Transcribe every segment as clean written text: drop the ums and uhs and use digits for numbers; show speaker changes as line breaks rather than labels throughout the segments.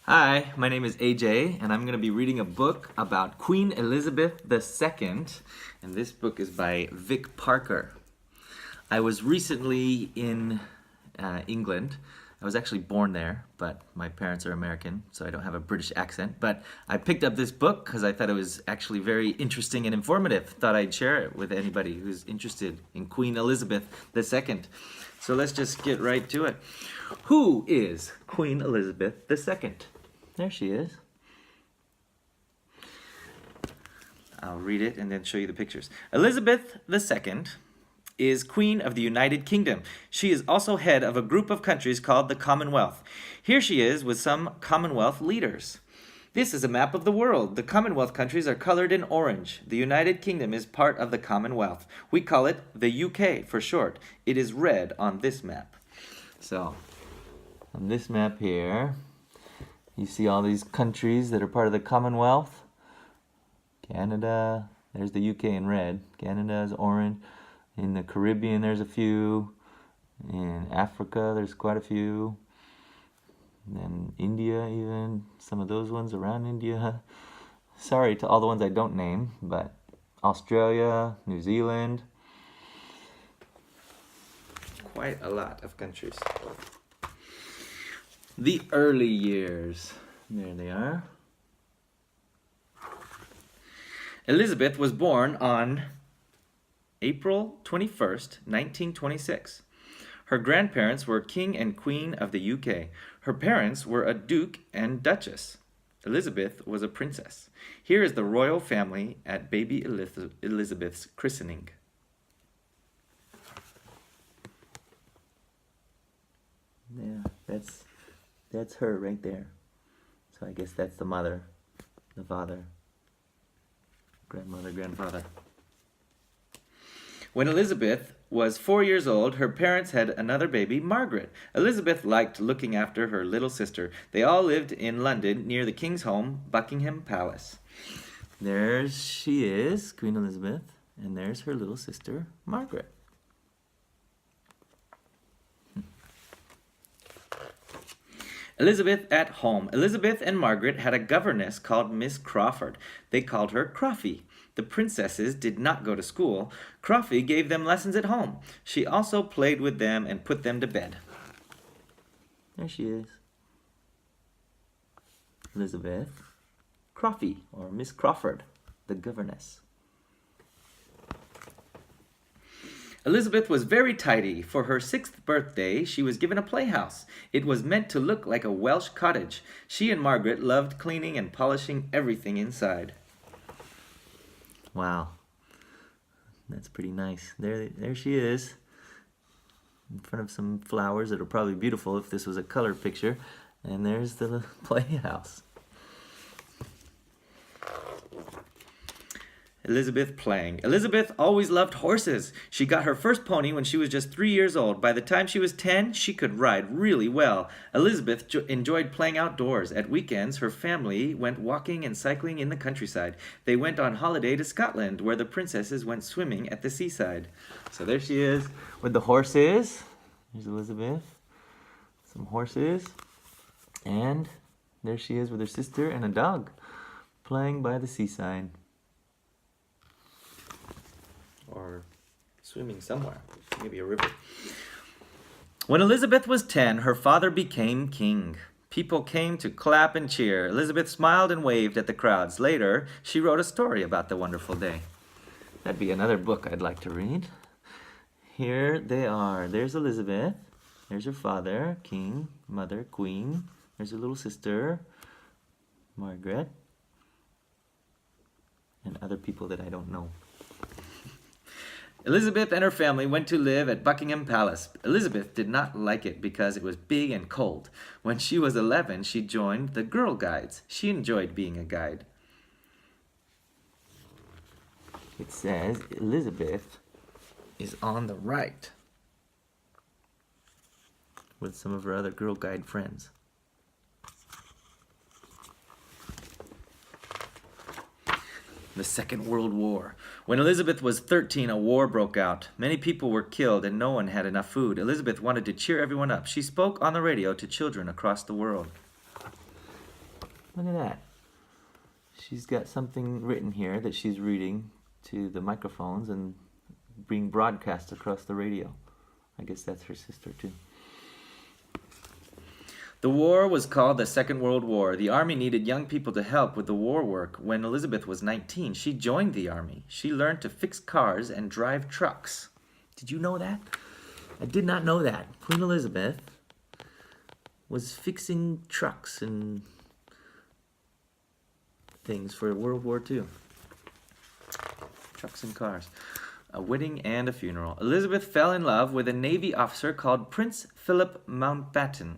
Hi, my name is AJ, and I'm going to be reading a book about Queen Elizabeth II, and this book is by Vic Parker. I was recently in England. I was actually born there, but my parents are American, so I don't have a British accent. But I picked up this book because I thought it was actually very interesting and informative. Thought I'd share it with anybody who's interested in Queen Elizabeth II. So let's just get right to it. Who is Queen Elizabeth II? There she is. I'll read it and then show you the pictures. Elizabeth II is Queen of the United Kingdom. She is also head of a group of countries called the Commonwealth. Here she is with some Commonwealth leaders. This is a map of the world. The Commonwealth countries are colored in orange. The United Kingdom is part of the Commonwealth. We call it the UK for short. It is red on this map. So, on this map here, you see all these countries that are part of the Commonwealth. Canada, there's the UK in red. Canada is orange. In the Caribbean, there's a few. In Africa, there's quite a few. And then India even, some of those ones around India. Sorry to all the ones I don't name, but Australia, New Zealand. Quite a lot of countries. The early years. There they are. Elizabeth was born on April 21st, 1926. Her grandparents were King and Queen of the UK. Her parents were a Duke and Duchess. Elizabeth was a princess. Here is the royal family at baby Elizabeth's christening. Yeah, that's her right there. So I guess that's the mother, the father, grandmother, grandfather. When Elizabeth was 4 years old, her parents had another baby, Margaret. Elizabeth liked looking after her little sister. They all lived in London near the King's home, Buckingham Palace. There she is, Queen Elizabeth, and there's her little sister, Margaret. Elizabeth at home. Elizabeth and Margaret had a governess called Miss Crawford. They called her Crawfie. The princesses did not go to school. Crawfie gave them lessons at home. She also played with them and put them to bed. There she is. Elizabeth Crawfie, or Miss Crawford, the governess. Elizabeth was very tidy. For her 6th birthday, she was given a playhouse. It was meant to look like a Welsh cottage. She and Margaret loved cleaning and polishing everything inside. Wow, that's pretty nice. There she is, in front of some flowers that are probably beautiful if this was a color picture. And there's the playhouse. Elizabeth playing. Elizabeth always loved horses. She got her first pony when she was just 3 years old. By the time she was 10, she could ride really well. Elizabeth enjoyed playing outdoors. At weekends, her family went walking and cycling in the countryside. They went on holiday to Scotland, where the princesses went swimming at the seaside. So there she is with the horses. There's Elizabeth. Some horses. And there she is with her sister and a dog playing by the seaside. Or swimming somewhere, maybe a river. When Elizabeth was 10, her father became king. People came to clap and cheer. Elizabeth smiled and waved at the crowds. Later, she wrote a story about the wonderful day. That'd be another book I'd like to read. Here they are. There's Elizabeth. There's her father, king, mother, queen. There's her little sister, Margaret. And other people that I don't know. Elizabeth and her family went to live at Buckingham Palace. Elizabeth did not like it because it was big and cold. When she was 11, she joined the Girl Guides. She enjoyed being a guide. It says Elizabeth is on the right with some of her other Girl Guide friends. The Second World War. When Elizabeth was 13, a war broke out. Many people were killed and no one had enough food. Elizabeth wanted to cheer everyone up. She spoke on the radio to children across the world. Look at that. She's got something written here that she's reading to the microphones and being broadcast across the radio. I guess that's her sister too. The war was called the Second World War. The army needed young people to help with the war work. When Elizabeth was 19, she joined the army. She learned to fix cars and drive trucks. Did you know that? I did not know that. Queen Elizabeth was fixing trucks and things for World War II. Trucks and cars. A wedding and a funeral. Elizabeth fell in love with a Navy officer called Prince Philip Mountbatten.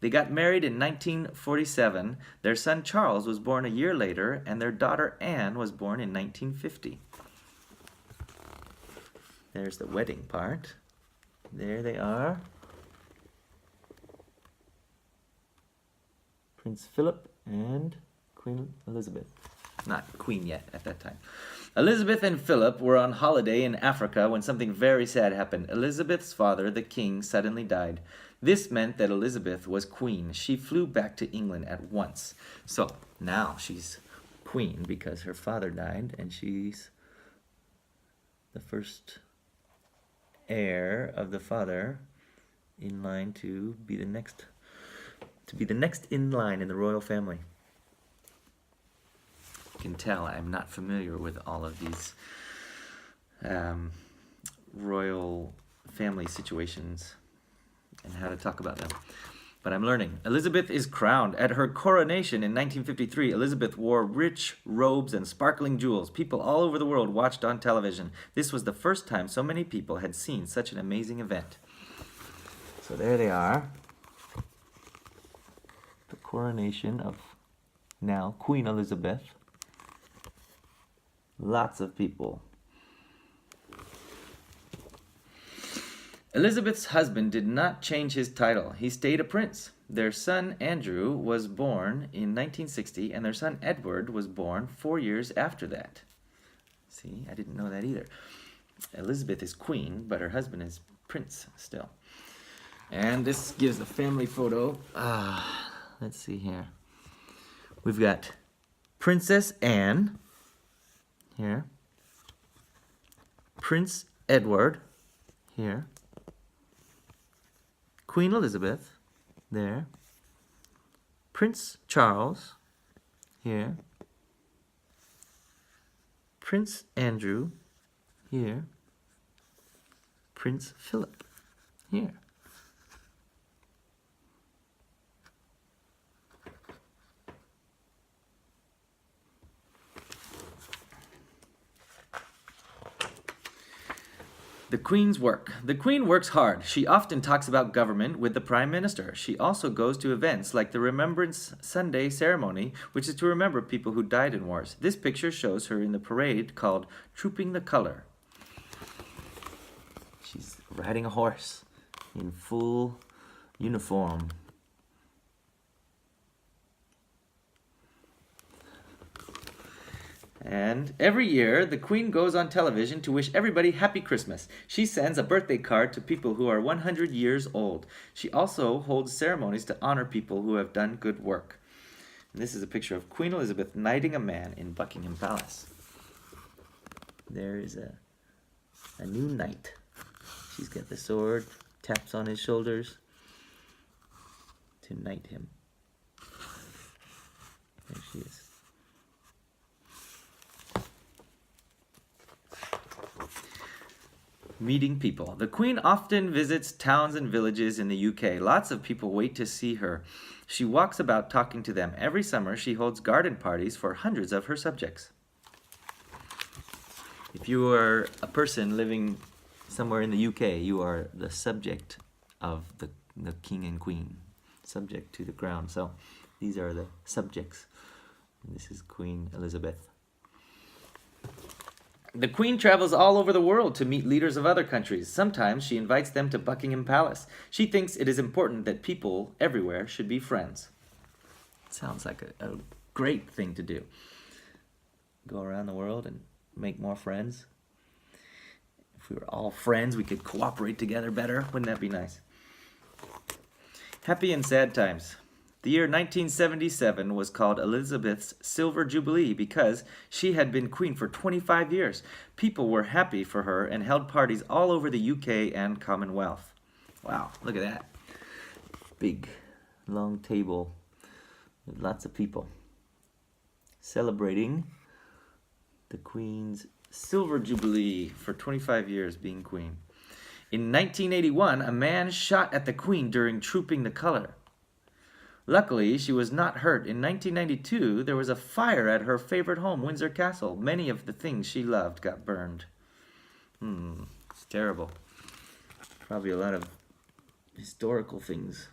They got married in 1947. Their son Charles was born a year later, and their daughter Anne was born in 1950. There's the wedding part. There they are. Prince Philip and Queen Elizabeth. Not queen yet at that time. Elizabeth and Philip were on holiday in Africa when something very sad happened. Elizabeth's father, the king, suddenly died. This meant that Elizabeth was queen. She flew back to England at once. So now she's queen because her father died, and she's the first heir of the father in line to be the next in line in the royal family. You can tell I'm not familiar with all of these royal family situations and how to talk about them, but I'm learning. Elizabeth is crowned. At her coronation in 1953, Elizabeth wore rich robes and sparkling jewels. People all over the world watched on television. This was the first time so many people had seen such an amazing event. So there they are. The coronation of now Queen Elizabeth. Lots of people. Elizabeth's husband did not change his title. He stayed a prince. Their son Andrew was born in 1960, and their son Edward was born 4 years after that. See, I didn't know that either. Elizabeth is queen, but her husband is prince still. And this gives a family photo. Let's see here. We've got Princess Anne here. Prince Edward here. Queen Elizabeth, there. Prince Charles, here. Prince Andrew, here. Prince Philip, here. The Queen's work. The Queen works hard. She often talks about government with the Prime Minister. She also goes to events like the Remembrance Sunday ceremony, which is to remember people who died in wars. This picture shows her in the parade called Trooping the Color. She's riding a horse in full uniform. And every year, the Queen goes on television to wish everybody Happy Christmas. She sends a birthday card to people who are 100 years old. She also holds ceremonies to honor people who have done good work. And this is a picture of Queen Elizabeth knighting a man in Buckingham Palace. There is a new knight. She's got the sword, taps on his shoulders to knight him. There she is. Meeting people. The Queen often visits towns and villages in the UK. Lots of people wait to see her. She walks about talking to them. Every summer, she holds garden parties for hundreds of her subjects. If you are a person living somewhere in the UK, you are the subject of the King and Queen, subject to the crown. So these are the subjects. And this is Queen Elizabeth. The Queen travels all over the world to meet leaders of other countries. Sometimes she invites them to Buckingham Palace. She thinks it is important that people everywhere should be friends. Sounds like a great thing to do. Go around the world and make more friends. If we were all friends, we could cooperate together better. Wouldn't that be nice? Happy and sad times. The year 1977 was called Elizabeth's Silver Jubilee because she had been queen for 25 years. People were happy for her and held parties all over the UK and Commonwealth. Wow, look at that. Big, long table with lots of people celebrating the Queen's Silver Jubilee for 25 years being queen. In 1981, a man shot at the Queen during trooping the color. Luckily, she was not hurt. In 1992, there was a fire at her favorite home, Windsor Castle. Many of the things she loved got burned. It's terrible. Probably a lot of historical things.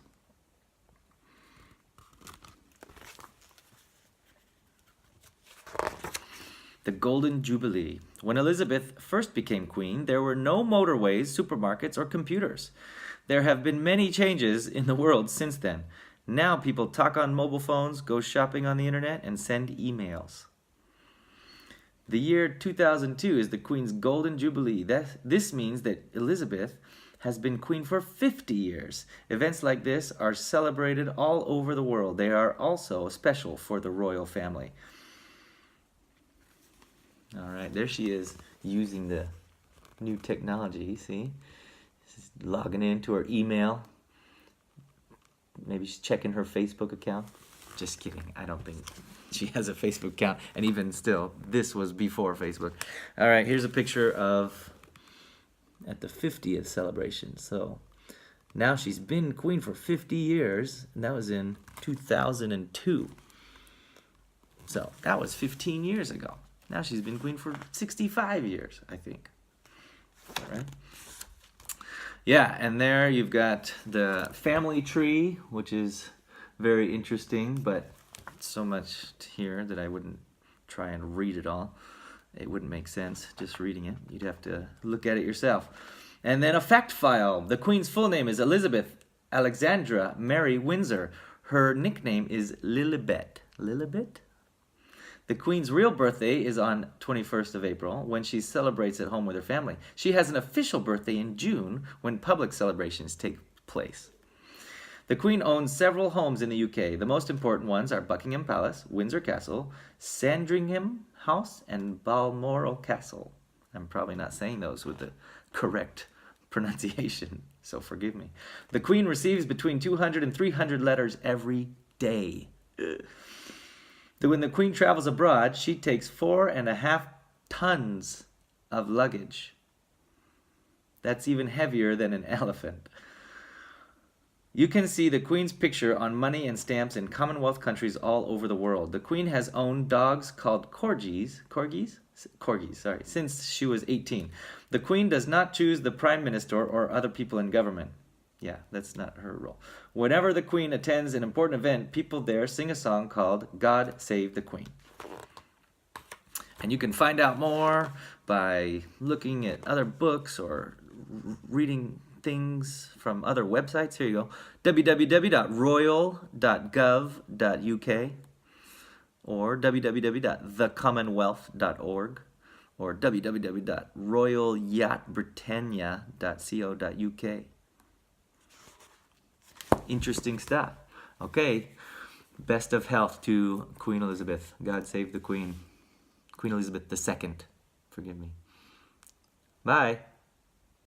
The Golden Jubilee. When Elizabeth first became queen, there were no motorways, supermarkets, or computers. There have been many changes in the world since then. Now people talk on mobile phones, go shopping on the internet, and send emails. The year 2002 is the Queen's Golden Jubilee. This means that Elizabeth has been queen for 50 years. Events like this are celebrated all over the world. They are also special for the royal family. All right, there she is using the new technology, see? She's logging into her email. Maybe she's checking her Facebook account. Just kidding. I don't think she has a Facebook account. And even still, this was before Facebook. All right, here's a picture of at the 50th celebration. So now she's been queen for 50 years. And that was in 2002. So that was 15 years ago. Now she's been queen for 65 years, I think. All right. Yeah, and there you've got the family tree, which is very interesting, but so much here that I wouldn't try and read it all. It wouldn't make sense just reading it. You'd have to look at it yourself. And then a fact file. The Queen's full name is Elizabeth Alexandra Mary Windsor. Her nickname is Lilibet. Lilibet? The Queen's real birthday is on 21st of April, when she celebrates at home with her family. She has an official birthday in June, when public celebrations take place. The Queen owns several homes in the UK. The most important ones are Buckingham Palace, Windsor Castle, Sandringham House, and Balmoral Castle. I'm probably not saying those with the correct pronunciation, so forgive me. The Queen receives between 200 and 300 letters every day. When the Queen travels abroad, she takes 4.5 tons of luggage. That's even heavier than an elephant. You can see the Queen's picture on money and stamps in Commonwealth countries all over the world. The Queen has owned dogs called corgis, since she was 18. The Queen does not choose the Prime Minister or other people in government. Yeah, that's not her role. Whenever the Queen attends an important event, people there sing a song called God Save the Queen. And you can find out more by looking at other books or reading things from other websites. Here you go. www.royal.gov.uk or www.thecommonwealth.org or www.royalyachtbritannia.co.uk. Interesting stuff. Okay, best of health to Queen Elizabeth. God save the Queen. Queen Elizabeth II. Forgive me. Bye.